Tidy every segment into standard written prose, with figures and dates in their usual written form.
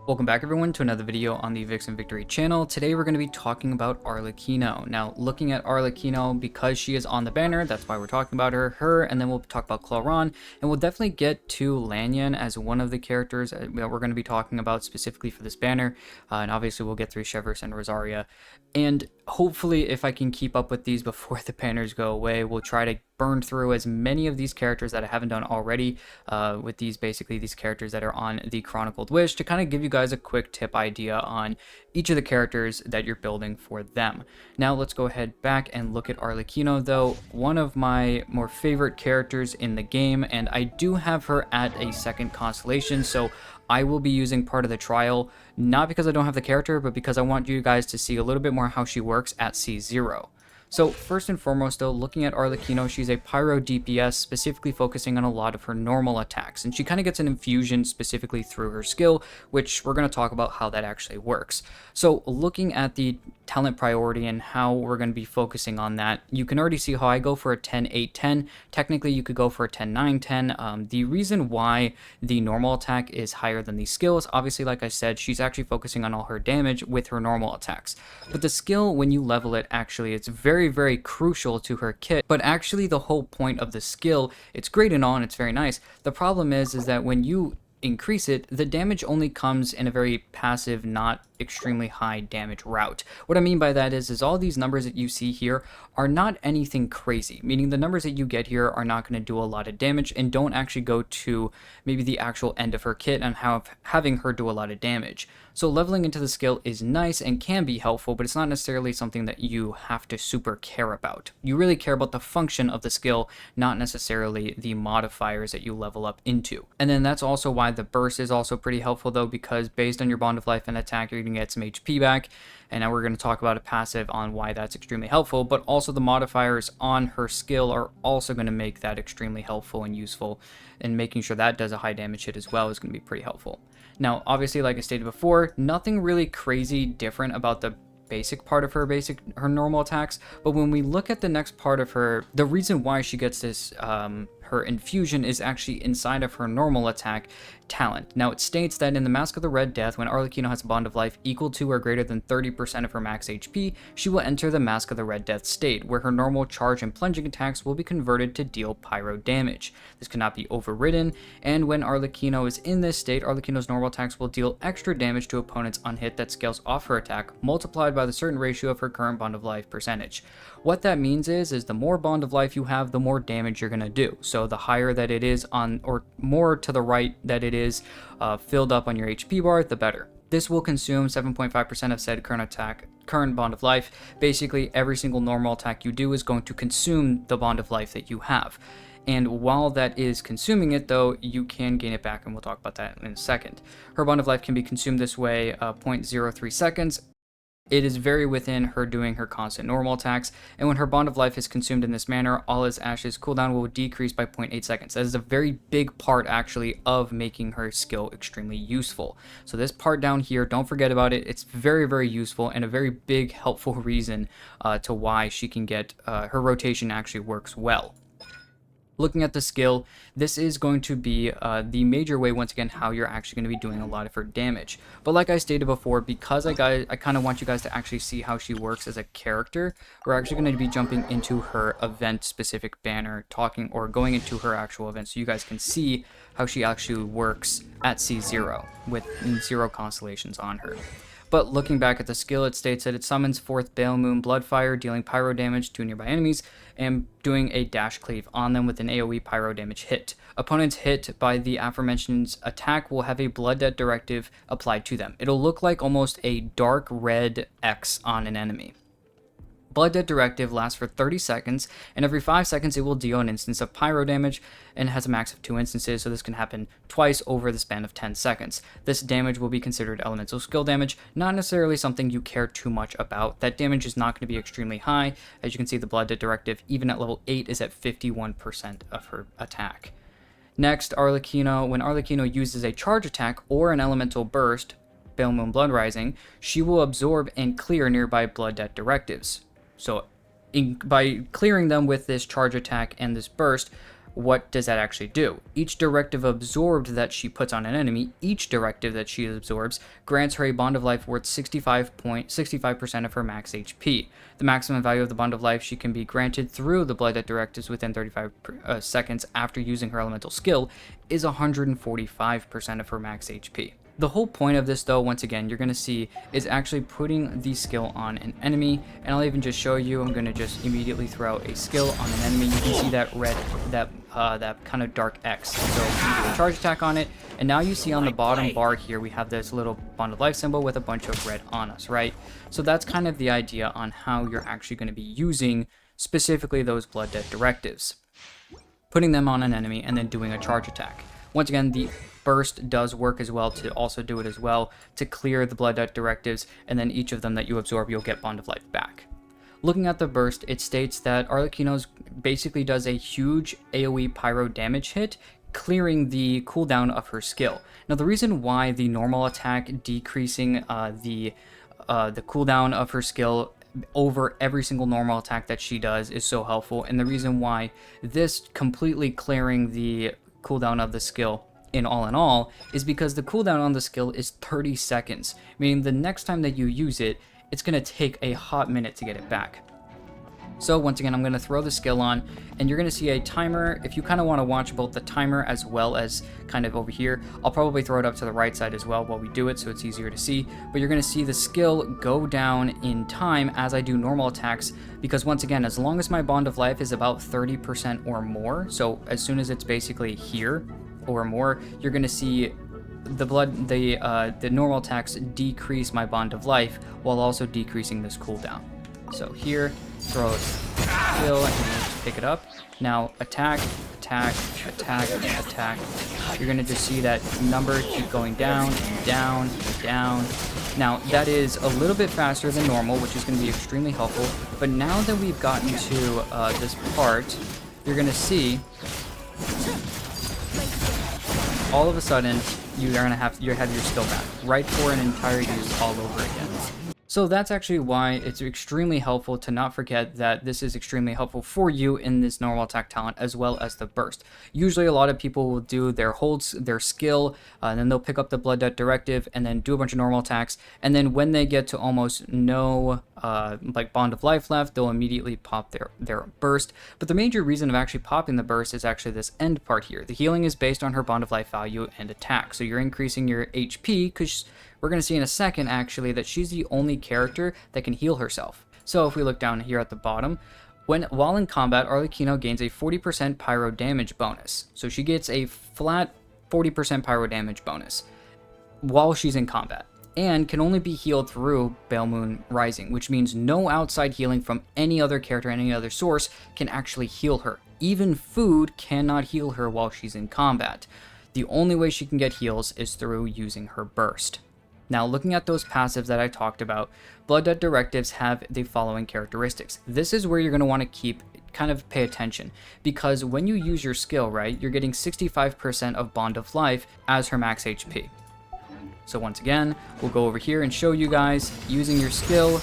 Welcome back everyone to another video on the Vixen Victory channel. Today we're going to be talking about Arlecchino. Now looking at Arlecchino, because she is on the banner, that's why we're talking about her, and then we'll talk about Clauron, and we'll definitely get to Lanyon as one of the characters that we're going to be talking about specifically for this banner, and obviously we'll get through Chevers and Rosaria. And hopefully if I can keep up with these before the banners go away, we'll try to burn through as many of these characters that I haven't done already with these characters that are on the Chronicled Wish, to kind of give you guys a quick tip idea on each of the characters that you're building for them. Now let's go ahead back and look at Arlecchino, though, one of my more favorite characters in the game, and I do have her at a second constellation, so I will be using part of the trial, not because I don't have the character, but because I want you guys to see a little bit more how she works at C0. So first and foremost though, looking at Arlecchino, she's a Pyro DPS, specifically focusing on a lot of her normal attacks, and she kind of gets an infusion specifically through her skill, which we're going to talk about how that actually works. So looking at the talent priority and how we're going to be focusing on that, you can already see how I go for a 10-8-10. Technically you could go for a 10-9-10. The reason why the normal attack is higher than the skill is obviously, like I said, she's actually focusing on all her damage with her normal attacks, but the skill, when you level it, actually it's very crucial to her kit. But actually the whole point of the skill, it's great and all, and it's very nice. The problem is that when you increase it, the damage only comes in a very passive, not extremely high damage route. What I mean by that is all these numbers that you see here are not anything crazy, meaning the numbers that you get here are not going to do a lot of damage and don't actually go to maybe the actual end of her kit and having her do a lot of damage. So leveling into the skill is nice and can be helpful, but it's not necessarily something that you have to super care about. You really care about the function of the skill, not necessarily the modifiers that you level up into. And then that's also why the burst is also pretty helpful though, because based on your bond of life and attack, you're going to get some HP back. And now we're going to talk about a passive on why that's extremely helpful, but also the modifiers on her skill are also going to make that extremely helpful and useful, and making sure that does a high damage hit as well is going to be pretty helpful. Now, obviously, like I stated before, nothing really crazy different about the basic part of her normal attacks, but when we look at the next part of her, the reason why she gets this her infusion is actually inside of her normal attack talent. Now it states that in the Mask of the Red Death, when Arlecchino has a bond of life equal to or greater than 30% of her max HP, she will enter the Mask of the Red Death state, where her normal charge and plunging attacks will be converted to deal pyro damage. This cannot be overridden, and when Arlecchino is in this state, Arlecchino's normal attacks will deal extra damage to opponents on hit that scales off her attack, multiplied by the certain ratio of her current bond of life percentage. What that means is the more bond of life you have, the more damage you're going to do. So the higher that it is on, or more to the right that it is filled up on your HP bar, the better. This will consume 7.5% of said current bond of life. Basically, every single normal attack you do is going to consume the bond of life that you have. And while that is consuming it, though, you can gain it back, and we'll talk about that in a second. Her bond of life can be consumed this way, 0.03 seconds. It is very within her doing her constant normal attacks, and when her bond of life is consumed in this manner, all its ashes cooldown will decrease by 0.8 seconds. That is a very big part, actually, of making her skill extremely useful. So this part down here, don't forget about it. It's very useful and a very big helpful reason to why she can get her rotation actually works well. Looking at the skill, this is going to be the major way, once again, how you're actually going to be doing a lot of her damage. But like I stated before, because I kind of want you guys to actually see how she works as a character, we're actually going to be jumping into her event-specific banner, going into her actual event, so you guys can see how she actually works at C0 with 0 constellations on her. But looking back at the skill, it states that it summons forth Bale Moon Bloodfire, dealing pyro damage to nearby enemies, and doing a dash cleave on them with an AoE pyro damage hit. Opponents hit by the aforementioned attack will have a Blood Debt directive applied to them. It'll look like almost a dark red X on an enemy. Blood Debt Directive lasts for 30 seconds, and every 5 seconds it will deal an instance of pyro damage, and has a max of 2 instances, so this can happen twice over the span of 10 seconds. This damage will be considered elemental skill damage, not necessarily something you care too much about. That damage is not going to be extremely high. As you can see, the Blood Debt Directive, even at level 8, is at 51% of her attack. Next, Arlecchino. When Arlecchino uses a charge attack or an elemental burst, Bale Moon Blood Rising, she will absorb and clear nearby Blood Debt Directives. So by clearing them with this charge attack and this burst, what does that actually do? Each directive absorbed that she puts on an enemy, each directive that she absorbs, grants her a bond of life worth 65% of her max HP. The maximum value of the bond of life she can be granted through the Blood Debt directives within 35 seconds after using her elemental skill is 145% of her max HP. The whole point of this, though, once again, you're going to see, is actually putting the skill on an enemy, and I'll even just show you. I'm going to just immediately throw out a skill on an enemy. You can see that red, that kind of dark X. So you do a charge attack on it, and now you see on the bottom bar here, we have this little bond of life symbol with a bunch of red on us, right? So that's kind of the idea on how you're actually going to be using specifically those Blood Debt directives. Putting them on an enemy and then doing a charge attack. Once again, the burst does work as well to also do it as well to clear the Blood Debt directives, and then each of them that you absorb, you'll get bond of life back. Looking at the burst, it states that Arlecchino's basically does a huge AoE pyro damage hit, clearing the cooldown of her skill. Now, the reason why the normal attack decreasing the cooldown of her skill over every single normal attack that she does is so helpful, and the reason why this completely clearing the cooldown of the skill in all is because the cooldown on the skill is 30 seconds, meaning the next time that you use it, it's going to take a hot minute to get it back. So once again, I'm going to throw the skill on, and you're going to see a timer. If you kind of want to watch both the timer as well as kind of over here, I'll probably throw it up to the right side as well while we do it so it's easier to see. But you're going to see the skill go down in time as I do normal attacks, because once again, as long as my bond of life is about 30% or more, so as soon as it's basically here or more, you're going to see the normal attacks decrease my bond of life while also decreasing this cooldown. So here, throw a skill and just pick it up. Now attack, attack, attack, attack. You're gonna just see that number keep going down, down, down. Now that is a little bit faster than normal, which is gonna be extremely helpful. But now that we've gotten to this part, you're gonna see all of a sudden you're gonna have your skill back, right for an entire use all over again. So that's actually why it's extremely helpful to not forget that this is extremely helpful for you in this normal attack talent as well as the burst. Usually a lot of people will do their holds, their skill, and then they'll pick up the Blood Debt directive and then do a bunch of normal attacks, and then when they get to almost no like bond of life left, they'll immediately pop their burst. But the major reason of actually popping the burst is actually this end part here. The healing is based on her bond of life value and attack, so you're increasing your HP, because we're going to see in a second actually that she's the only character that can heal herself. So if we look down here at the bottom, while in combat, Arlecchino gains a 40% pyro damage bonus. So she gets a flat 40% pyro damage bonus while she's in combat, and can only be healed through Moon Rising, which means no outside healing from any other character, any other source can actually heal her. Even food cannot heal her while she's in combat. The only way she can get heals is through using her burst. Now, looking at those passives that I talked about, Blood Debt directives have the following characteristics. This is where you're going to want to kind of pay attention, because when you use your skill, right, you're getting 65% of bond of life as her max HP. So once again, we'll go over here and show you guys using your skill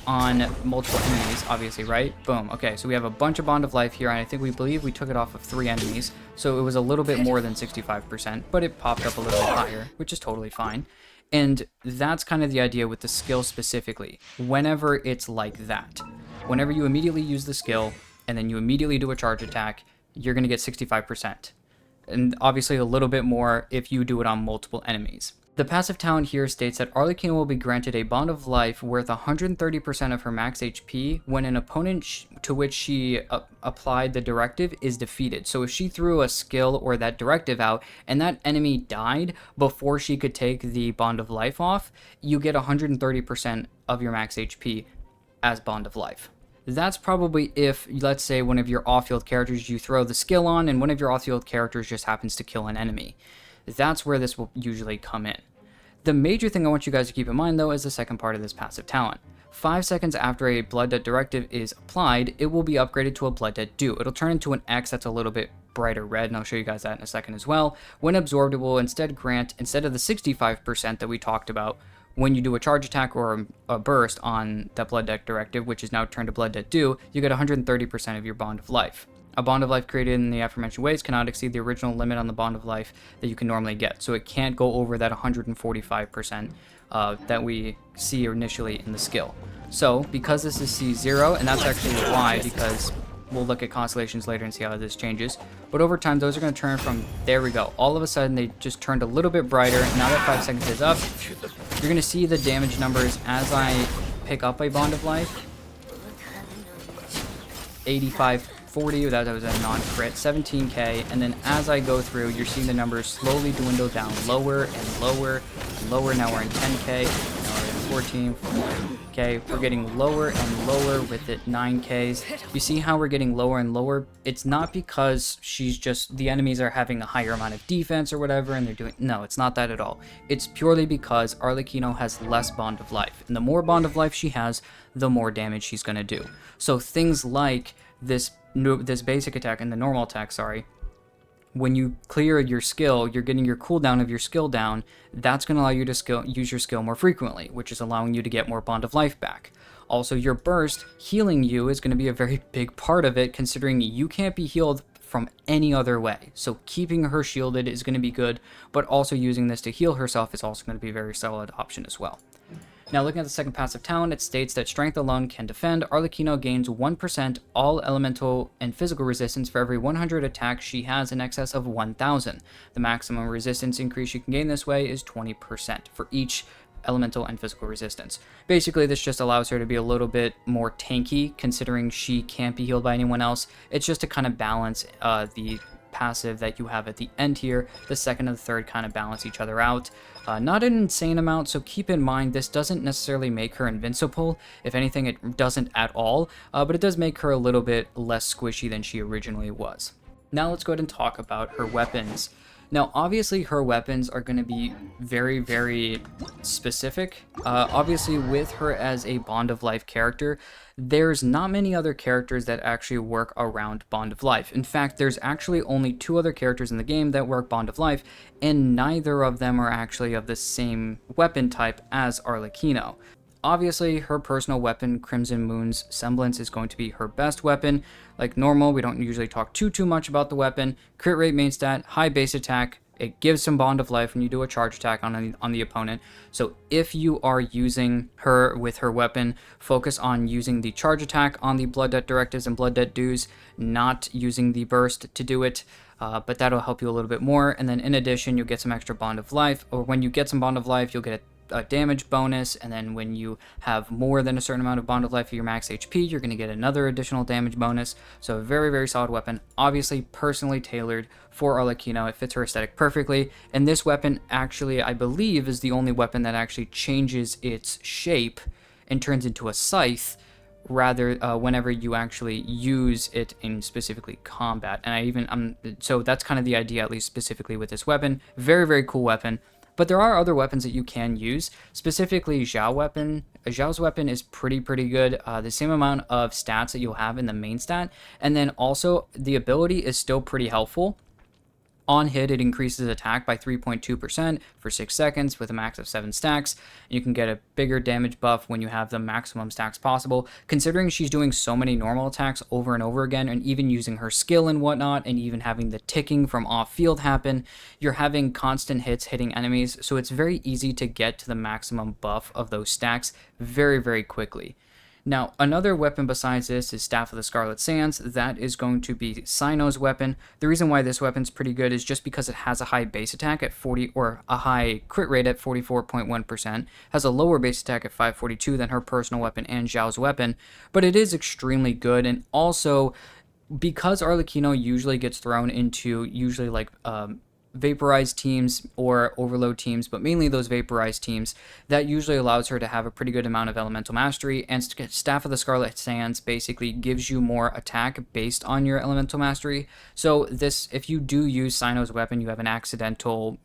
on multiple enemies, obviously, right? Boom. Okay, so we have a bunch of bond of life here, and I believe we took it off of 3 enemies, so it was a little bit more than 65%, but it popped up a little bit higher, which is totally fine. And that's kind of the idea with the skill specifically. Whenever it's like that, whenever you immediately use the skill and then you immediately do a charge attack, you're going to get 65%. And obviously a little bit more if you do it on multiple enemies. The passive talent here states that Arlecchino will be granted a bond of life worth 130% of her max HP when an opponent to which she applied the directive is defeated. So if she threw a skill or that directive out and that enemy died before she could take the bond of life off, you get 130% of your max HP as bond of life. That's probably if, let's say, one of your off-field characters you throw the skill on and one of your off-field characters just happens to kill an enemy. That's where this will usually come in. The major thing I want you guys to keep in mind, though, is the second part of this passive talent. 5 seconds after a Blood Debt directive is applied, it will be upgraded to a Blood Debt Do. It'll turn into an X that's a little bit brighter red, and I'll show you guys that in a second as well. When absorbed, it will instead grant, instead of the 65% that we talked about when you do a charge attack or a burst on that Blood Debt directive, which is now turned to Blood Debt Do, you get 130% of your bond of life. A bond of life created in the aforementioned ways cannot exceed the original limit on the bond of life that you can normally get. So it can't go over that 145% that we see initially in the skill. So because this is C0, and that's actually why, because we'll look at Constellations later and see how this changes. But over time, those are going to turn from, there we go. All of a sudden, they just turned a little bit brighter. Now that 5 seconds is up, you're going to see the damage numbers as I pick up a bond of life. 8540, that was a non-crit, 17k, and then as I go through, you're seeing the numbers slowly dwindle down lower and lower and lower. Now we're in 10k, now we're in 14k, we're getting lower and lower with it 9ks. You see how we're getting lower and lower? It's not because she's just, the enemies are having a higher amount of defense or whatever, and they're doing, no, it's not that at all. It's purely because Arlecchino has less bond of life, and the more bond of life she has, the more damage she's going to do. So things like this basic attack and the normal attack, when you clear your skill, you're getting your cooldown of your skill down. That's going to allow you to use your skill more frequently, which is allowing you to get more bond of life back. Also, your burst healing you is going to be a very big part of it, considering you can't be healed from any other way. So keeping her shielded is going to be good, but also using this to heal herself is also going to be a very solid option as well. Now, looking at the second passive talent, it states that strength alone can defend. Arlecchino gains 1% all elemental and physical resistance for every 100 attacks she has in excess of 1,000. The maximum resistance increase you can gain this way is 20% for each elemental and physical resistance. Basically, this just allows her to be a little bit more tanky, considering she can't be healed by anyone else. It's just to kind of balance the passive that you have at the end here. The second and the third kind of balance each other out. Not an insane amount, so keep in mind this doesn't necessarily make her invincible. If anything, it doesn't at all, but it does make her a little bit less squishy than she originally was. Now let's go ahead and talk about her weapons. Now, obviously, her weapons are going to be very, very specific. Obviously, with her as a Bond of Life character, there's not many other characters that actually work around Bond of Life. In fact, there's actually only 2 other characters in the game that work Bond of Life, and neither of them are actually of the same weapon type as Arlecchino. Obviously, her personal weapon, Crimson Moon's Semblance, is going to be her best weapon. Like normal, we don't usually talk too much about the weapon. Crit rate main stat, high base attack. It gives some bond of life when you do a charge attack on the opponent. So if you are using her with her weapon, focus on using the charge attack on the Blood Debt Directives and Blood Debt Dues, not using the burst to do it. But that'll help you a little bit more. And then in addition, you'll get some extra bond of life. Or when you get some bond of life, you'll get a damage bonus, and then when you have more than a certain amount of bond of life for your max HP, you're going to get another additional damage bonus. So a very, very solid weapon. Obviously personally tailored for Arlecchino. It fits her aesthetic perfectly, and this weapon actually, I believe, is the only weapon that actually changes its shape and turns into a scythe rather whenever you actually use it in specifically combat. And so that's kind of the idea, at least specifically with this weapon. Very, very cool weapon. But there are other weapons that you can use, specifically Zhao weapon. Zhao's weapon is pretty good. The same amount of stats that you'll have in the main stat. And then also the ability is still pretty helpful. On hit, it increases attack by 3.2% for 6 seconds with a max of 7 stacks. You can get a bigger damage buff when you have the maximum stacks possible. Considering she's doing so many normal attacks over and over again, and even using her skill and whatnot, and even having the ticking from off-field happen, you're having constant hits hitting enemies, so it's very easy to get to the maximum buff of those stacks very quickly. Now, another weapon besides this is Staff of the Scarlet Sands. That is going to be Cyno's weapon. The reason why this weapon's pretty good is just because it has a high base attack at 40, or a high crit rate at 44.1%, has a lower base attack at 542 than her personal weapon and Zhao's weapon, but it is extremely good. And also, because Arlecchino usually gets thrown into like Vaporize teams or Overload teams, but mainly those Vaporize teams, that usually allows her to have a pretty good amount of elemental mastery, and Staff of the Scarlet Sands basically gives you more attack based on your elemental mastery. So this, if you do use Cyno's weapon, you have an accidental,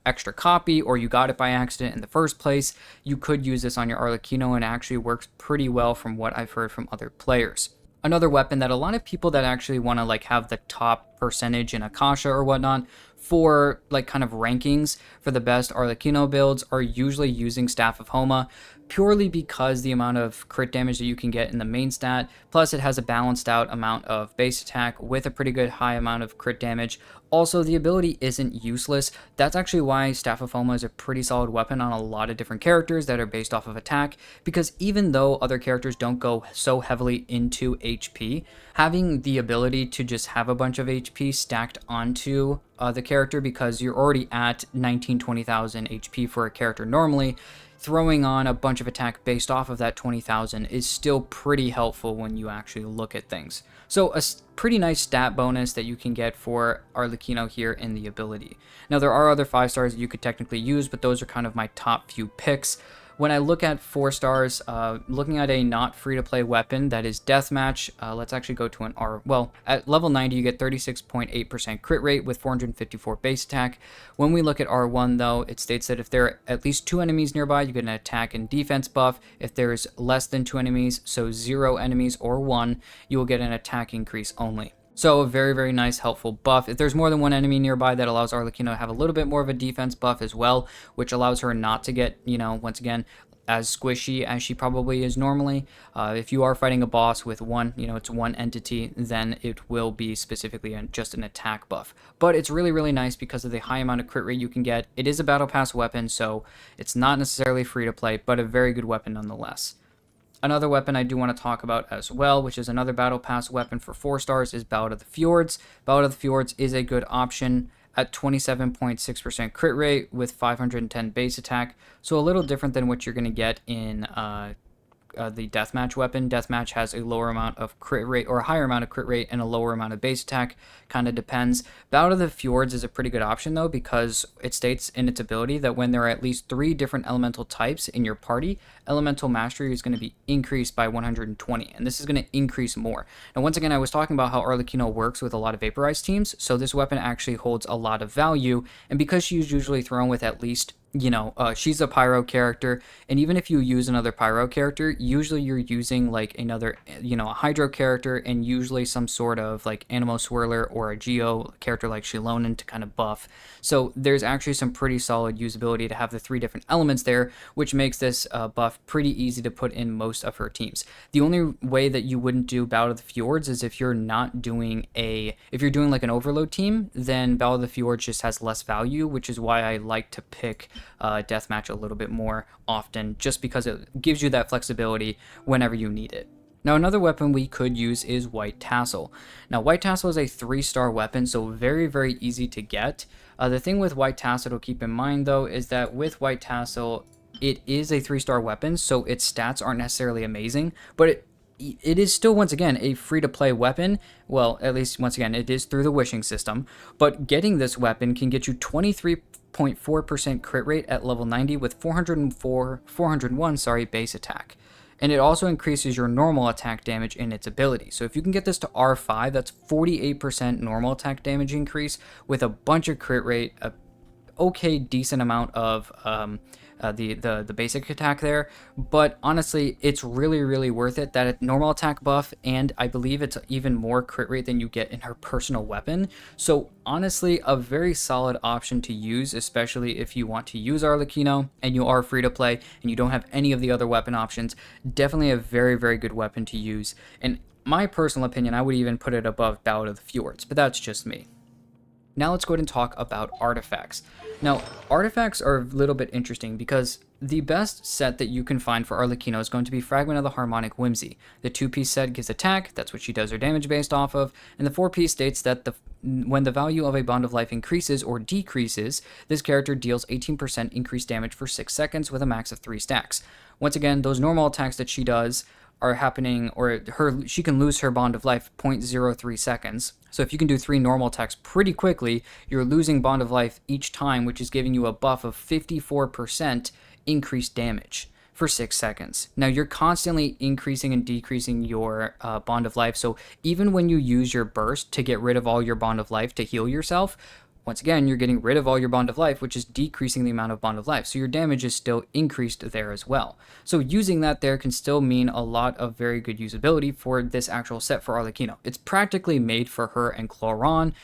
extra copy, or you got it by accident in the first place, you could use this on your Arlecchino, and it actually works pretty well from what I've heard from other players. Another weapon that a lot of people that actually want to have the top percentage in Akasha or whatnot for like kind of rankings for the best Arlecchino builds are usually using Staff of Homa, purely because the amount of crit damage that you can get in the main stat, plus it has a balanced out amount of base attack with a pretty good high amount of crit damage. Also, the ability isn't useless. That's actually why Staff of Homa is a pretty solid weapon on a lot of different characters that are based off of attack, because even though other characters don't go so heavily into HP, having the ability to just have a bunch of HP stacked onto the character, because you're already at 20,000 HP for a character normally, throwing on a bunch of attack based off of that 20,000 is still pretty helpful when you actually look at things. So a pretty nice stat bonus that you can get for Arlecchino here in the ability. Now there are other 5 stars that you could technically use, but those are kind of my top few picks. When I look at 4 stars, looking at a not free-to-play weapon that is Deathmatch, let's actually go to an R. Well, at level 90, you get 36.8% crit rate with 454 base attack. When we look at R1, though, it states that if there are at least 2 enemies nearby, you get an attack and defense buff. If there's less than 2 enemies, so 0 enemies or 1, you will get an attack increase only. So a very, very nice, helpful buff. If there's more than 1 enemy nearby, that allows Arlecchino to have a little bit more of a defense buff as well, which allows her not to get, once again, as squishy as she probably is normally. If you are fighting a boss with one, it's one entity, then it will be specifically just an attack buff. But it's really, really nice because of the high amount of crit rate you can get. It is a battle pass weapon, so it's not necessarily free to play, but a very good weapon nonetheless. Another weapon I do want to talk about as well, which is another Battle Pass weapon for 4 stars, is Ballad of the Fjords. Ballad of the Fjords is a good option at 27.6% crit rate with 510 base attack, so a little different than what you're going to get in the Deathmatch weapon. Deathmatch has a lower amount of crit rate, or a higher amount of crit rate and a lower amount of base attack, kind of depends. Ballad of the Fjords is a pretty good option though, because it states in its ability that when there are at least 3 different elemental types in your party, elemental mastery is going to be increased by 120, and this is going to increase more. Now once again, I was talking about how Arlecchino works with a lot of Vaporize teams, so this weapon actually holds a lot of value, and because she's usually thrown with at least she's a pyro character, and even if you use another pyro character, usually you're using like another, a hydro character, and usually some sort of like Animo Swirler or a Geo character like Shilonen to kind of buff. So there's actually some pretty solid usability to have the 3 different elements there, which makes this buff pretty easy to put in most of her teams. The only way that you wouldn't do Ballad of the Fjords is if you're not doing if you're doing like an overload team, then Ballad of the Fjords just has less value, which is why I like to pick Deathmatch a little bit more often, just because it gives you that flexibility whenever you need it. Now another weapon we could use is White Tassel. Now White Tassel is a 3-star weapon, so very, very easy to get. The thing with White Tassel to keep in mind though is that with White Tassel, it is a 3-star weapon, so its stats aren't necessarily amazing, but it is still, once again, a free-to-play weapon. Well, at least, once again, it is through the wishing system, but getting this weapon can get you 23.4% crit rate at level 90 with 401 base attack. And it also increases your normal attack damage in its ability. So if you can get this to R5, that's 48% normal attack damage increase with a bunch of crit rate, a okay decent amount of the basic attack there, but honestly it's really, really worth it. That normal attack buff, and I believe it's even more crit rate than you get in her personal weapon. So honestly, a very solid option to use, especially if you want to use Arlecchino and you are free to play and you don't have any of the other weapon options. Definitely a very, very good weapon to use, and my personal opinion, I would even put it above Ballad of the Fjords, but that's just me. Now let's go ahead and talk about artifacts. Now, artifacts are a little bit interesting because the best set that you can find for Arlecchino is going to be Fragment of the Harmonic Whimsy. The 2-piece set gives attack, that's what she does her damage based off of, and the 4-piece states that when the value of a bond of life increases or decreases, this character deals 18% increased damage for 6 seconds with a max of 3 stacks. Once again, those normal attacks that she does are happening, or she can lose her bond of life 0.03 seconds. So if you can do 3 normal attacks pretty quickly, you're losing bond of life each time, which is giving you a buff of 54% increased damage for 6 seconds. Now you're constantly increasing and decreasing your bond of life, so even when you use your burst to get rid of all your bond of life to heal yourself, once again, you're getting rid of all your bond of life, which is decreasing the amount of bond of life. So your damage is still increased there as well. So using that there can still mean a lot of very good usability for this actual set for Arlecchino. It's practically made for her and Chloron.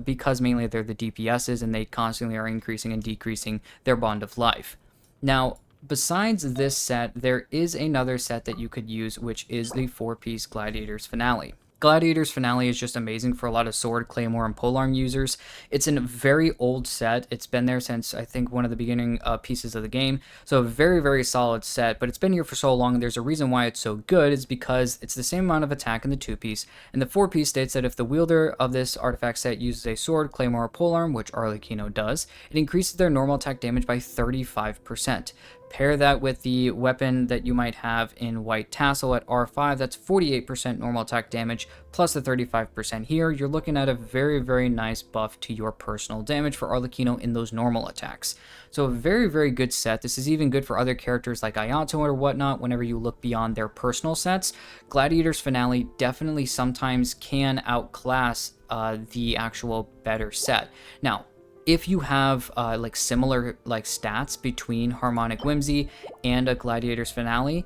because mainly they're the DPSs and they constantly are increasing and decreasing their bond of life. Now, besides this set, there is another set that you could use, which is the 4-piece Gladiator's Finale. Gladiator's Finale is just amazing for a lot of sword, claymore, and polearm users. It's a very old set. It's been there since, I think, one of the beginning pieces of the game. So a very, very solid set, but it's been here for so long. There's a reason why it's so good. Is because it's the same amount of attack in the 2-piece, and the 4-piece states that if the wielder of this artifact set uses a sword, claymore, or polearm, which Arlecchino does, it increases their normal attack damage by 35%. Pair that with the weapon that you might have in White Tassel at R5, that's 48% normal attack damage, plus the 35% here. You're looking at a very, very nice buff to your personal damage for Arlecchino in those normal attacks. So a very, very good set. This is even good for other characters like Ayato or whatnot whenever you look beyond their personal sets. Gladiator's Finale definitely sometimes can outclass the actual better set. Now, if you have like similar like stats between Harmonic Whimsy and a Gladiator's Finale,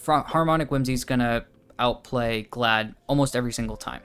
Harmonic Whimsy is gonna outplay Glad almost every single time.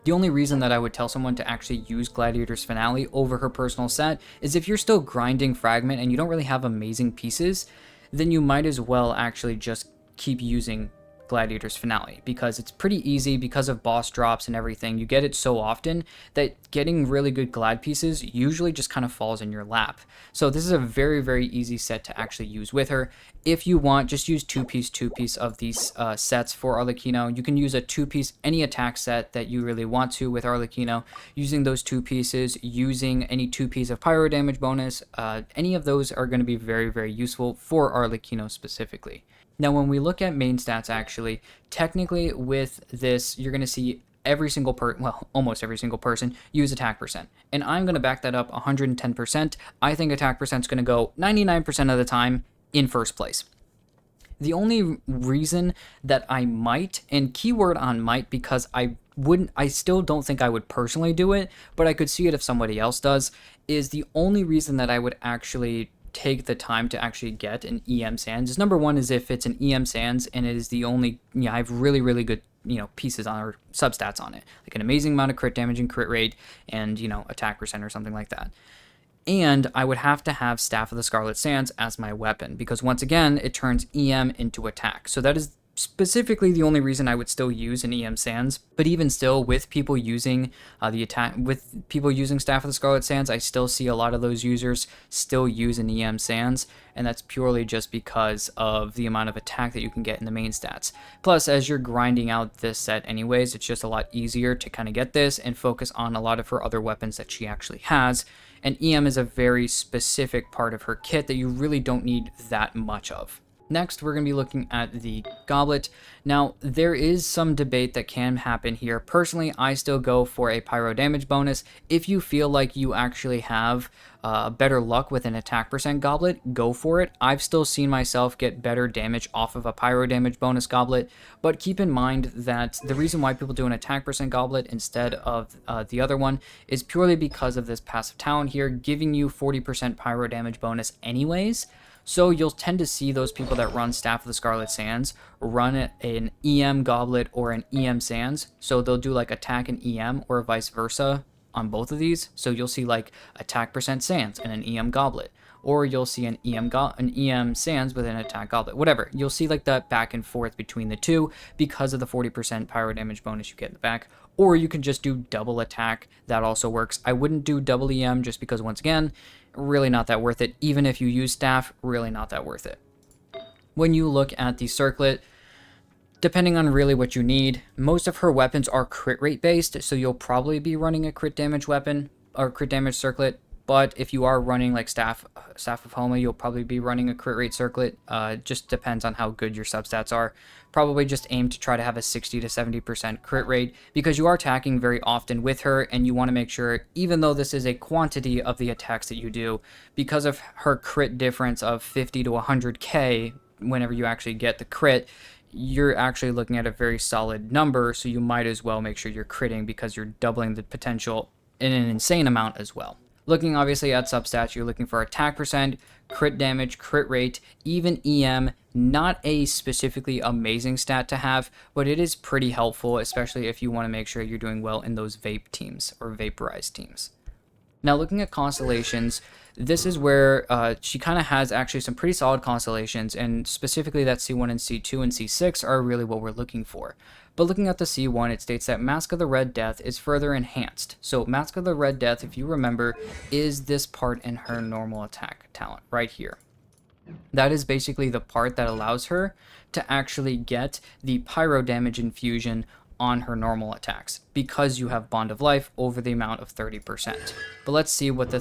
The only reason that I would tell someone to actually use Gladiator's Finale over her personal set is if you're still grinding Fragment and you don't really have amazing pieces, then you might as well actually just keep using Gladiator's Finale, because it's pretty easy because of boss drops and everything. You get it so often that getting really good Glad pieces usually just kind of falls in your lap. So this is a very, very easy set to actually use with her. If you want, just use 2-piece of these sets for Arlecchino. You can use a 2-piece, any attack set that you really want to with Arlecchino, using those 2 pieces, using any 2-piece of pyro damage bonus. Any of those are going to be very, very useful for Arlecchino specifically. Now, when we look at main stats, actually, technically with this, you're going to see every single almost every single person use attack percent. And I'm going to back that up 110%. I think attack percent is going to go 99% of the time in first place. The only reason that I might, and keyword on might, because I still don't think I would personally do it, but I could see it if somebody else does, is the only reason that I would actually take the time to actually get an EM Sands is, number one, is if it's an EM Sands and it is the only, I have really, really good, pieces on, or substats on it, like an amazing amount of crit damage and crit rate and, attack percent or something like that. And I would have to have Staff of the Scarlet Sands as my weapon, because once again, it turns EM into attack. So that is specifically the only reason I would still use an EM Sands. But even still, with people using Staff of the Scarlet Sands, I still see a lot of those users still use an EM Sands, and that's purely just because of the amount of attack that you can get in the main stats. Plus, as you're grinding out this set anyways, it's just a lot easier to kind of get this and focus on a lot of her other weapons that she actually has. And EM is a very specific part of her kit that you really don't need that much of. Next, we're going to be looking at the goblet. Now, there is some debate that can happen here. Personally, I still go for a pyro damage bonus. If you feel like you actually have better luck with an attack percent goblet, go for it. I've still seen myself get better damage off of a pyro damage bonus goblet, but keep in mind that the reason why people do an attack percent goblet instead of the other one is purely because of this passive talent here, giving you 40% pyro damage bonus anyways. So you'll tend to see those people that run Staff of the Scarlet Sands run an EM Goblet or an EM Sands. So they'll do like attack and EM or vice versa on both of these. So you'll see like attack percent Sands and an EM Goblet. Or you'll see an EM Sands with an attack goblet, whatever. You'll see like that back and forth between the two because of the 40% pyro damage bonus you get in the back. Or you can just do double attack. That also works. I wouldn't do double EM just because, once again, really not that worth it. Even if you use staff, really not that worth it. When you look at the circlet, depending on really what you need, most of her weapons are crit rate based, so you'll probably be running a crit damage weapon or crit damage circlet. But if you are running like Staff of Homa, you'll probably be running a crit rate circlet. Just depends on how good your substats are. Probably just aim to try to have a 60 to 70% crit rate, because you are attacking very often with her, and you want to make sure, even though this is a quantity of the attacks that you do, because of her crit difference of 50 to 100k whenever you actually get the crit, you're actually looking at a very solid number, so you might as well make sure you're critting, because you're doubling the potential in an insane amount as well. Looking obviously at substats, you're looking for attack percent, crit damage, crit rate, even EM. Not a specifically amazing stat to have, but it is pretty helpful, especially if you want to make sure you're doing well in those vape teams or vaporized teams. Now, looking at Constellations, this is where she kind of has actually some pretty solid Constellations, and specifically that C1 and C2 and C6 are really what we're looking for. But looking at the C1, it states that Mask of the Red Death is further enhanced. So Mask of the Red Death, if you remember, is this part in her normal attack talent right here. That is basically the part that allows her to actually get the pyro damage infusion on her normal attacks, because you have Bond of Life over the amount of 30%. But let's see what the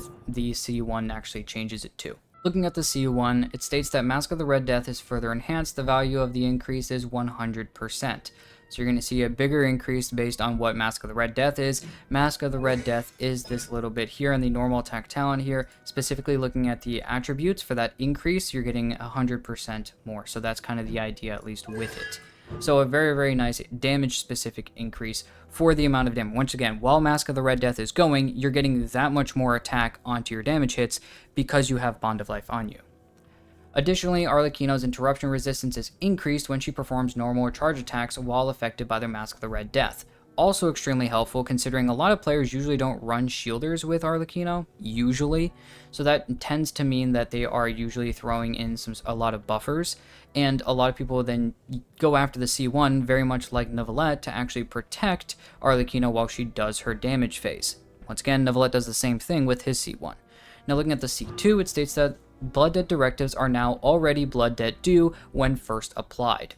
C1 actually changes it to. Looking at the C1, it states that Mask of the Red Death is further enhanced. The value of the increase is 100%. So you're going to see a bigger increase based on what Mask of the Red Death is. Mask of the Red Death is this little bit here in the normal attack talent here. Specifically looking at the attributes for that increase, you're getting 100% more. So that's kind of the idea, at least with it. So a very, very nice damage-specific increase for the amount of damage. Once again, while Mask of the Red Death is going, you're getting that much more attack onto your damage hits because you have Bond of Life on you. Additionally, Arlecchino's interruption resistance is increased when she performs normal or charge attacks while affected by their Mask of the Red Death. Also extremely helpful, considering a lot of players usually don't run shielders with Arlecchino, usually. So that tends to mean that they are usually throwing in a lot of buffers, and a lot of people then go after the C1, very much like Neuvillette, to actually protect Arlecchino while she does her damage phase. Once again, Neuvillette does the same thing with his C1. Now looking at the C2, it states that Blood Debt directives are now already Blood Debt due when first applied.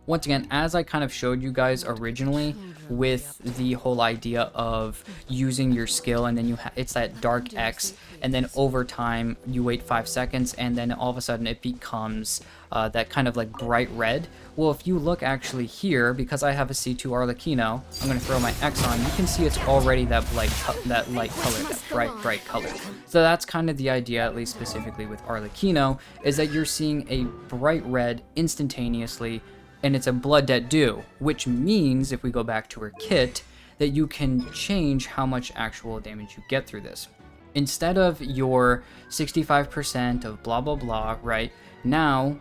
Once again, as I kind of showed you guys originally with the whole idea of using your skill, and then it's that dark X, and then over time you wait 5 seconds, and then all of a sudden it becomes that kind of like bright red. Well, if you look actually here, because I have a C2 Arlecchino, I'm going to throw my X on, you can see it's already that light color, that bright color. So that's kind of the idea, at least specifically with Arlecchino, is that you're seeing a bright red instantaneously, and it's a Blood Debt due, which means, if we go back to her kit, that you can change how much actual damage you get through this. Instead of your 65% of blah blah blah, right, now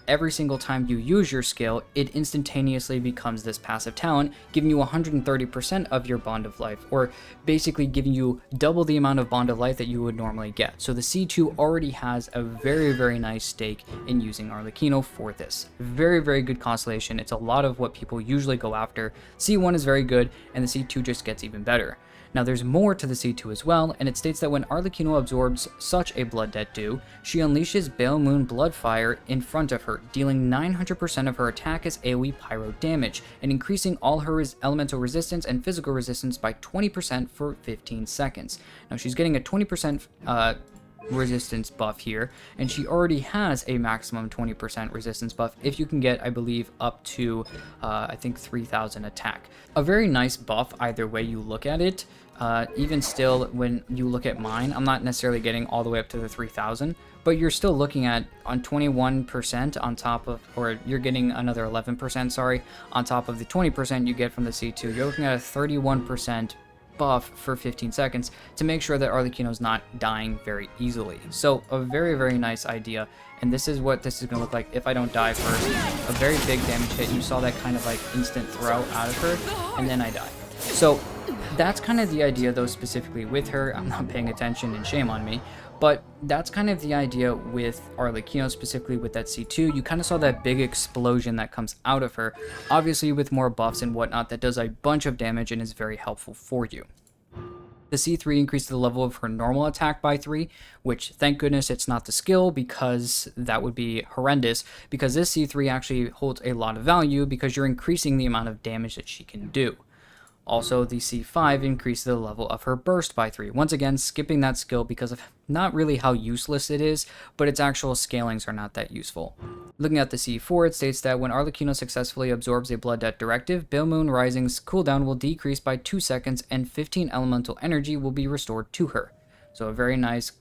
every single time you use your skill, it instantaneously becomes this passive talent, giving you 130% of your Bond of Life, or basically giving you double the amount of Bond of Life that you would normally get. So the C2 already has a very, very nice stake in using Arlecchino for this. Very, very good constellation. It's a lot of what people usually go after. C1 is very good, and the C2 just gets even better. Now there's more to the C2 as well, and it states that when Arlecchino absorbs such a Blood Debt due, she unleashes Bale Moon Bloodfire in front of her, dealing 900% of her attack as AoE pyro damage, and increasing all her elemental resistance and physical resistance by 20% for 15 seconds. Now she's getting a 20% resistance buff here, and she already has a maximum 20% resistance buff if you can get, I believe, up to I think 3000 attack. A very nice buff either way you look at it. Even still, when you look at mine, I'm not necessarily getting all the way up to the 3000, but you're still looking at on 21% on top of, or you're getting another 11%, sorry, on top of the 20% you get from the C2. You're looking at a 31% buff for 15 seconds to make sure that Arlecchino's not dying very easily. So a very, very nice idea, and this is what this is going to look like if I don't die first. A very big damage hit. You saw that kind of like instant throw out of her, and then I die. So that's kind of the idea, though, specifically with her. I'm not paying attention, and shame on me. But that's kind of the idea with Arlecchino, specifically with that C2. You kind of saw that big explosion that comes out of her. Obviously, with more buffs and whatnot, that does a bunch of damage and is very helpful for you. The C3 increased the level of her normal attack by 3, which, thank goodness, it's not the skill, because that would be horrendous, because this C3 actually holds a lot of value because you're increasing the amount of damage that she can do. Also, the C5 increased the level of her burst by 3. Once again, skipping that skill because of not really how useless it is, but its actual scalings are not that useful. Looking at the C4, it states that when Arlecchino successfully absorbs a Blood Debt directive, Bale Moon Rising's cooldown will decrease by 2 seconds and 15 elemental energy will be restored to her. So a very nice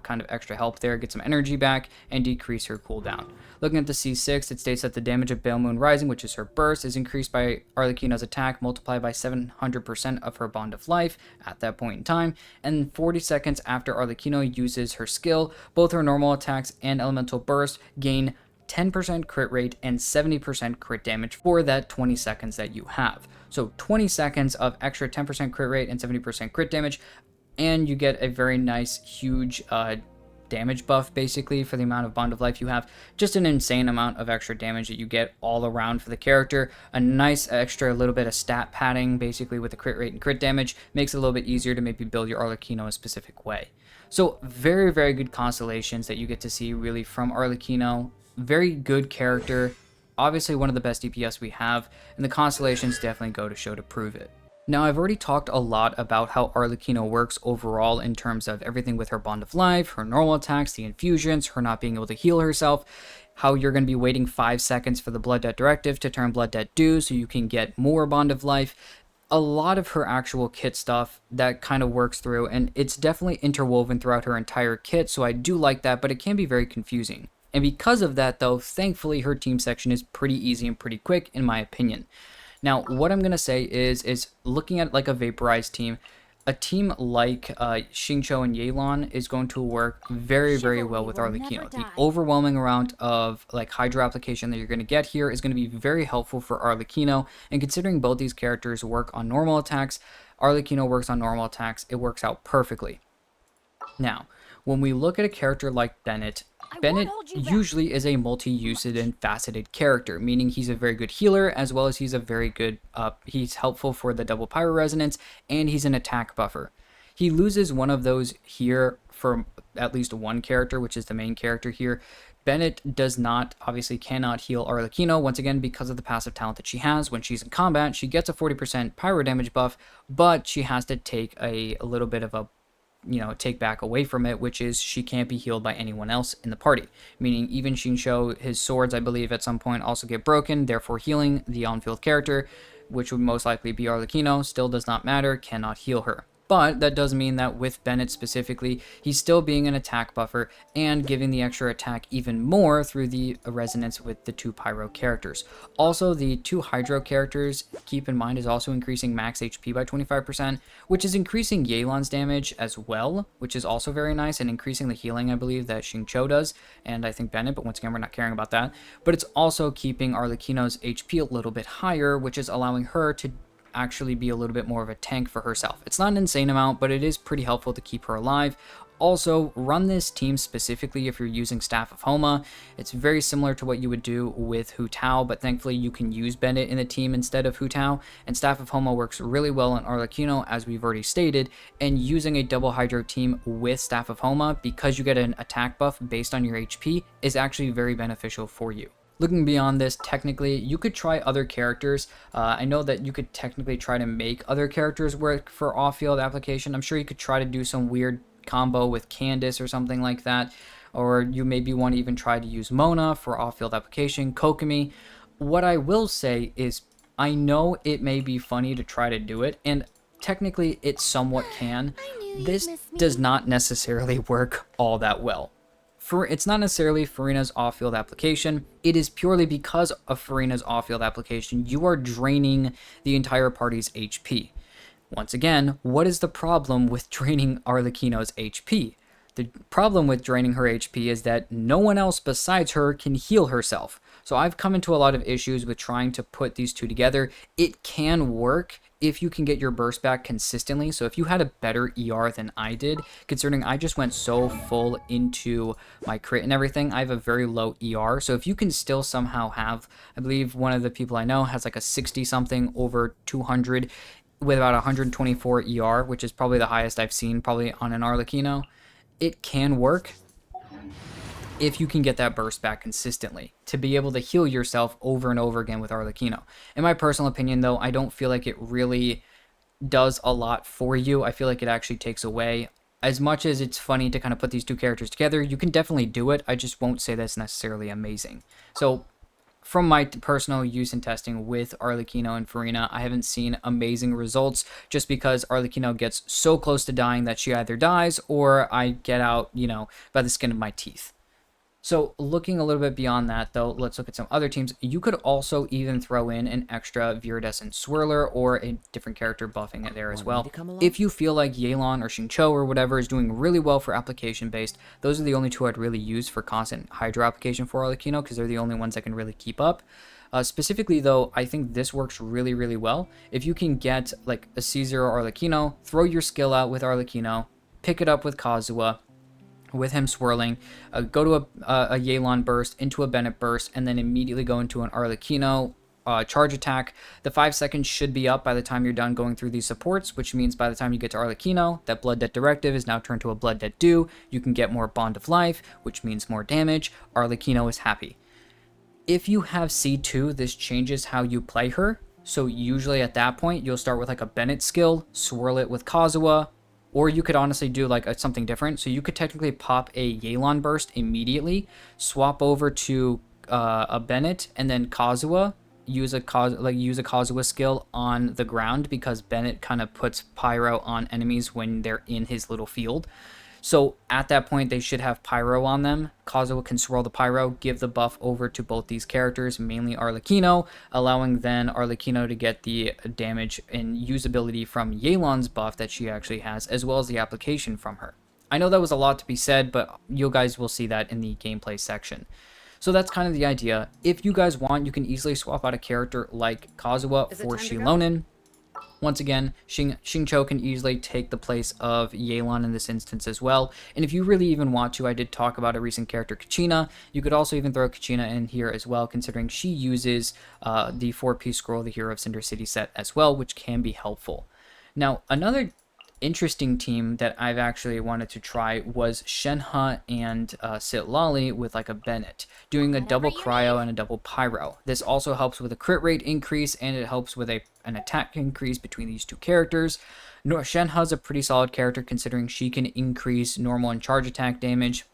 kind of extra help there, get some energy back, and decrease her cooldown. Looking at the C6, it states that the damage of Pale Moon Rising, which is her burst, is increased by Arlecchino's attack, multiplied by 700% of her Bond of Life at that point in time, and 40 seconds after Arlecchino uses her skill, both her normal attacks and elemental burst gain 10% crit rate and 70% crit damage for that 20 seconds that you have. So 20 seconds of extra 10% crit rate and 70% crit damage, and you get a very nice, huge damage buff basically for the amount of Bond of Life you have. Just an insane amount of extra damage that you get all around for the character. A nice extra little bit of stat padding basically with the crit rate and crit damage makes it a little bit easier to maybe build your Arlecchino a specific way. So very, very good constellations that you get to see really from Arlecchino. Very good character, obviously one of the best DPS we have, and the constellations definitely go to show to prove it. Now, I've already talked a lot about how Arlecchino works overall in terms of everything with her Bond of Life, her normal attacks, the infusions, her not being able to heal herself, how you're going to be waiting 5 seconds for the Blood Debt Directive to turn Blood Debt due so you can get more Bond of Life. A lot of her actual kit stuff that kind of works through, and it's definitely interwoven throughout her entire kit, so I do like that, but it can be very confusing. And because of that, though, thankfully her team section is pretty easy and pretty quick, in my opinion. Now, what I'm going to say is looking at like a Vaporize team, a team like Xingqiu and Yelan is going to work very, very well with Arlecchino. The overwhelming amount of like Hydro application that you're going to get here is going to be very helpful for Arlecchino, and considering both these characters work on normal attacks, Arlecchino works on normal attacks, it works out perfectly. Now, when we look at a character like Bennett usually is a multi-usage and faceted character, meaning he's a very good healer, as well as he's a very good, he's helpful for the double pyro resonance, and he's an attack buffer. He loses one of those here for at least one character, which is the main character here. Bennett does not, obviously cannot heal Arlecchino, once again, because of the passive talent that she has. When she's in combat, she gets a 40% pyro damage buff, but she has to take a little bit of a take back away from it, which is she can't be healed by anyone else in the party. Meaning even Xingqiu, his swords, I believe, at some point also get broken, therefore healing the on-field character, which would most likely be Arlecchino, still does not matter, cannot heal her. But that does mean that with Bennett specifically, he's still being an attack buffer and giving the extra attack even more through the resonance with the 2 pyro characters. Also, the 2 hydro characters, keep in mind, is also increasing max HP by 25%, which is increasing Yelan's damage as well, which is also very nice, and increasing the healing, I believe, that Xingqiu does, and I think Bennett, but once again, we're not caring about that. But it's also keeping Arlecchino's HP a little bit higher, which is allowing her to actually be a little bit more of a tank for herself. It's not an insane amount, but it is pretty helpful to keep her alive. Also, run this team specifically if you're using Staff of Homa. It's very similar to what you would do with Hu Tao, but thankfully you can use Bennett in the team instead of Hu Tao, and Staff of Homa works really well on Arlecchino, as we've already stated, and using a double Hydro team with Staff of Homa, because you get an attack buff based on your HP, is actually very beneficial for you. Looking beyond this, technically, you could try other characters. I know that you could technically try to make other characters work for off-field application. I'm sure you could try to do some weird combo with Candace or something like that. Or you maybe want to even try to use Mona for off-field application, Kokomi. What I will say is, I know it may be funny to try to do it, and technically it somewhat can. This does not necessarily work all that well. It's not necessarily Furina's off-field application. It is purely because of Furina's off-field application, you are draining the entire party's HP. Once again, what is the problem with draining Arlecchino's HP? The problem with draining her HP is that no one else besides her can heal herself. So I've come into a lot of issues with trying to put these two together. It can work if you can get your burst back consistently. So if you had a better ER than I did, considering I just went so full into my crit and everything, I have a very low ER. So if you can still somehow have, I believe one of the people I know has like a 60 something over 200 with about 124 ER, which is probably the highest I've seen probably on an Arlecchino. It can work if you can get that burst back consistently to be able to heal yourself over and over again with Arlecchino. In my personal opinion, though, I don't feel like it really does a lot for you. I feel like it actually takes away. As much as it's funny to kind of put these two characters together, you can definitely do it. I just won't say that's necessarily amazing. So from my personal use and testing with Arlecchino and Farina, I haven't seen amazing results just because Arlecchino gets so close to dying that she either dies or I get out, by the skin of my teeth. So looking a little bit beyond that, though, let's look at some other teams. You could also even throw in an extra Viridescent Swirler or a different character buffing it there as well. If you feel like Yelan or Xingqiu or whatever is doing really well for application-based, those are the only two I'd really use for constant Hydro application for Arlecchino because they're the only ones that can really keep up. Specifically, though, I think this works really, really well. If you can get like a C0 Arlecchino, throw your skill out with Arlecchino, pick it up with Kazuha, with him swirling, go to a Yelan burst, into a Bennett burst, and then immediately go into an Arlecchino charge attack. The 5 seconds should be up by the time you're done going through these supports, which means by the time you get to Arlecchino, that Blood Debt Directive is now turned to a Blood Debt Dew. You can get more Bond of Life, which means more damage. Arlecchino is happy. If you have C2, this changes how you play her. So usually at that point, you'll start with like a Bennett skill, swirl it with Kazuha, or you could honestly do like something different. So you could technically pop a Yelan burst immediately, swap over to a Bennett, and then Kazuha, use a Kazuha skill on the ground because Bennett kind of puts pyro on enemies when they're in his little field. So at that point, they should have pyro on them. Kazuha can swirl the pyro, give the buff over to both these characters, mainly Arlecchino, allowing then Arlecchino to get the damage and usability from Yelan's buff that she actually has, as well as the application from her. I know that was a lot to be said, but you guys will see that in the gameplay section. So that's kind of the idea. If you guys want, you can easily swap out a character like Kazuha for Xilonen. Once again, Xingqiu can easily take the place of Yelan in this instance as well. And if you really even want to, I did talk about a recent character, Kachina. You could also even throw Kachina in here as well, considering she uses the 4-piece scroll, the Hero of Cinder City set as well, which can be helpful. Now, another interesting team that I've actually wanted to try was Shenhe and Citlali with like a Bennett, doing a double cryo and a double pyro. This also helps with a crit rate increase, and it helps with an attack increase between these two characters. Shenhe's a pretty solid character considering she can increase normal and charge attack damage,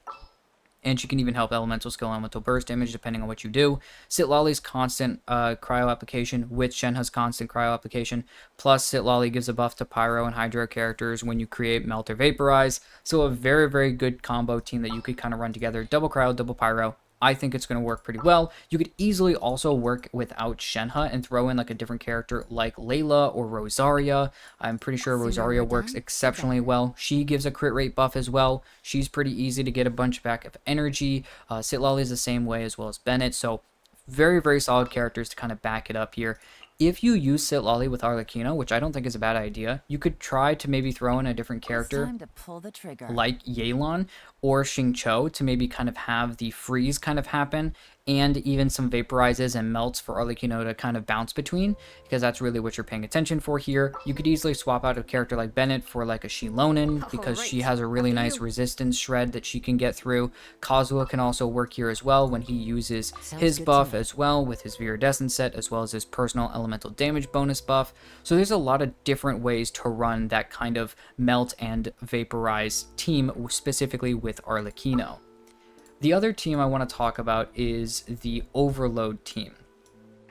and she can even help elemental skill, elemental burst damage, depending on what you do. Citlali's constant cryo application with Shenhe's constant cryo application, plus Citlali gives a buff to pyro and hydro characters when you create melt or vaporize. So a very, very good combo team that you could kind of run together. Double cryo, double pyro. I think it's going to work pretty well. You could easily also work without Shenhe and throw in like a different character like Layla or Rosaria. I'm pretty sure Rosaria works exceptionally well. She gives a crit rate buff as well. She's pretty easy to get a bunch back of energy. Citlali is the same way as well as Bennett. So very, very solid characters to kind of back it up here. If you use Citlali with Arlecchino, which I don't think is a bad idea, you could try to maybe throw in a different character like Yelan or Xingqiu to maybe kind of have the freeze kind of happen, and even some vaporizes and melts for Arlecchino to kind of bounce between, because that's really what you're paying attention for here. You could easily swap out a character like Bennett for like a Xilonen, because she has a really nice resistance shred that she can get through. Kazuha can also work here as well when he uses his buff as well with his Viridescent set, as well as his personal elemental damage bonus buff. So there's a lot of different ways to run that kind of melt and vaporize team, specifically with Arlecchino. The other team I want to talk about is the Overload team.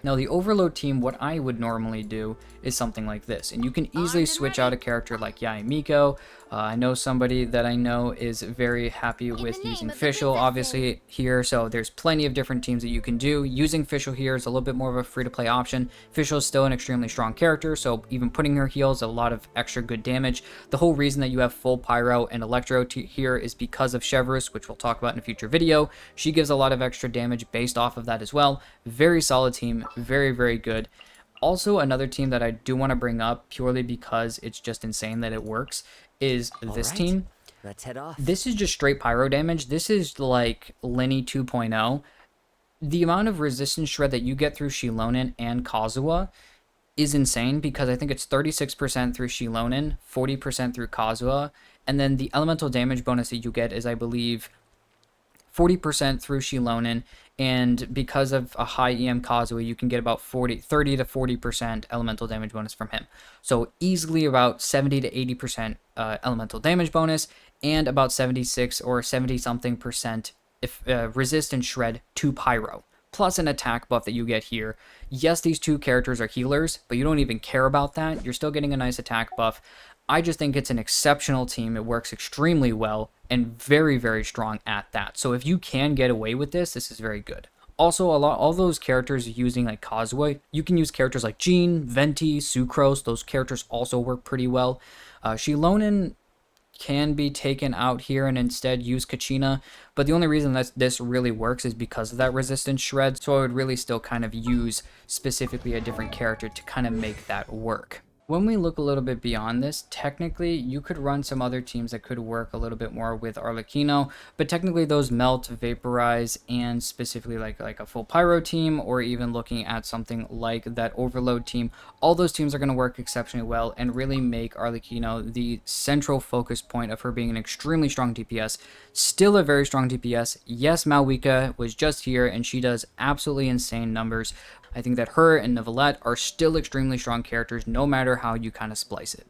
Now, the Overload team, what I would normally do is something like this, and you can easily switch out a character like Yae Miko. I know somebody that I know is very happy with using Fischl, obviously, here, so there's plenty of different teams that you can do. Using Fischl here is a little bit more of a free-to-play option. Fischl is still an extremely strong character, so even putting her heals a lot of extra good damage. The whole reason that you have full Pyro and Electro here is because of Chevrus, which we'll talk about in a future video. She gives a lot of extra damage based off of that as well. Very solid team, very, very good. Also, another team that I do want to bring up, purely because it's just insane that it works, is this team. Let's head off. This is just straight pyro damage. This is like Lenny 2.0. The amount of resistance shred that you get through Xilonen and Kazuha is insane, because I think it's 36% through Xilonen, 40% through Kazuha, and then the elemental damage bonus that you get is, I believe, 40% through Xilonen, and because of a high EM Kazuha, you can get about 30 to 40% elemental damage bonus from him. So easily about 70 to 80% elemental damage bonus, and about 76 or 70 something percent if resist and shred to pyro. plus an attack buff that you get here. Yes, these two characters are healers, but you don't even care about that. You're still getting a nice attack buff. I just think it's an exceptional team. It works extremely well and very, very strong at that. So if you can get away with this, this is very good. Also, all those characters using like Kazuya, you can use characters like Jean, Venti, Sucrose. Those characters also work pretty well. Shilonen can be taken out here and instead use Kachina, but the only reason that this really works is because of that resistance shred, so I would really still kind of use specifically a different character to kind of make that work. When we look a little bit beyond this, technically you could run some other teams that could work a little bit more with Arlecchino, but technically those Melt, Vaporize, and specifically like a full Pyro team, or even looking at something like that Overload team, all those teams are going to work exceptionally well and really make Arlecchino the central focus point of her being an extremely strong DPS, still a very strong DPS. Yes, Mavuika was just here and she does absolutely insane numbers. I think that her and Neuvillette are still extremely strong characters, no matter how you kind of splice it.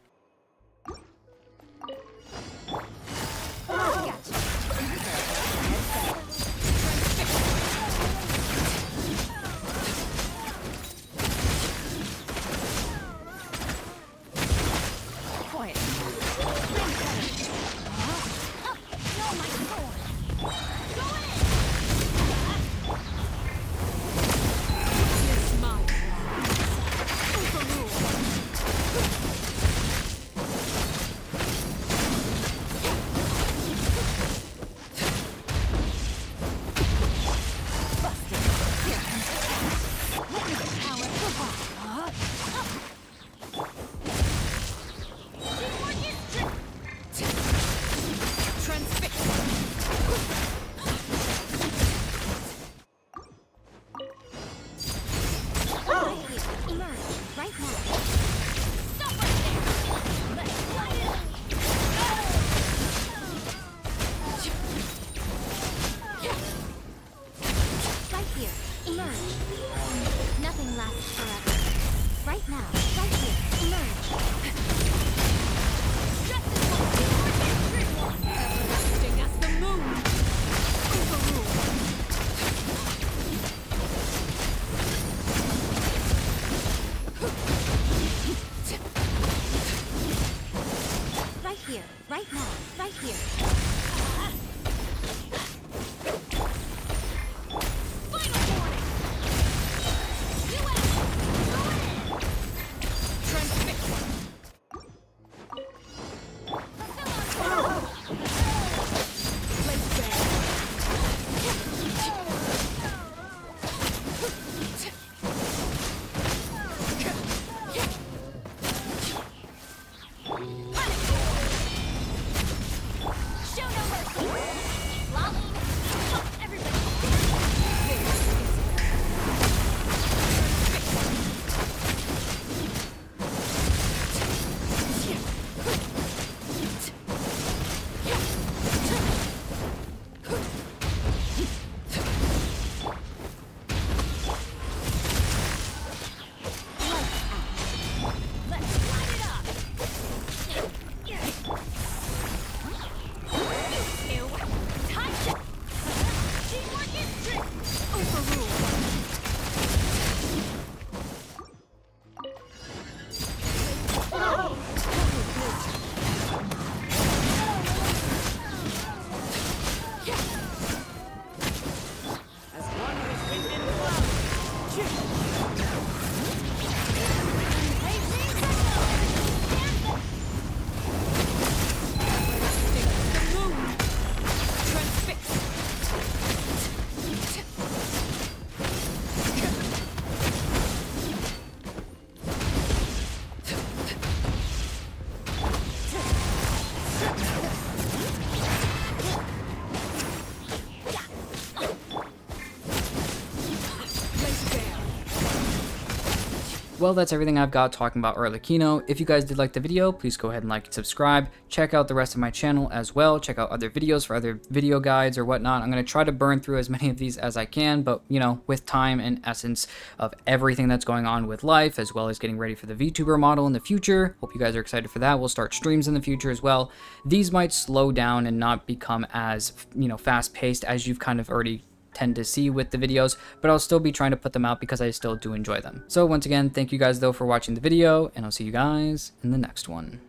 Well, that's everything I've got talking about Arlecchino. If you guys did like the video, please go ahead and like and subscribe. Check out the rest of my channel as well. Check out other videos for other video guides or whatnot. I'm going to try to burn through as many of these as I can, but you know, with time and essence of everything that's going on with life, as well as getting ready for the VTuber model in the future. Hope you guys are excited for that. We'll start streams in the future as well. These might slow down and not become as, you know, fast paced as you've kind of already tend to see with the videos, but I'll still be trying to put them out because I still do enjoy them. So once again, thank you guys though for watching the video, and I'll see you guys in the next one.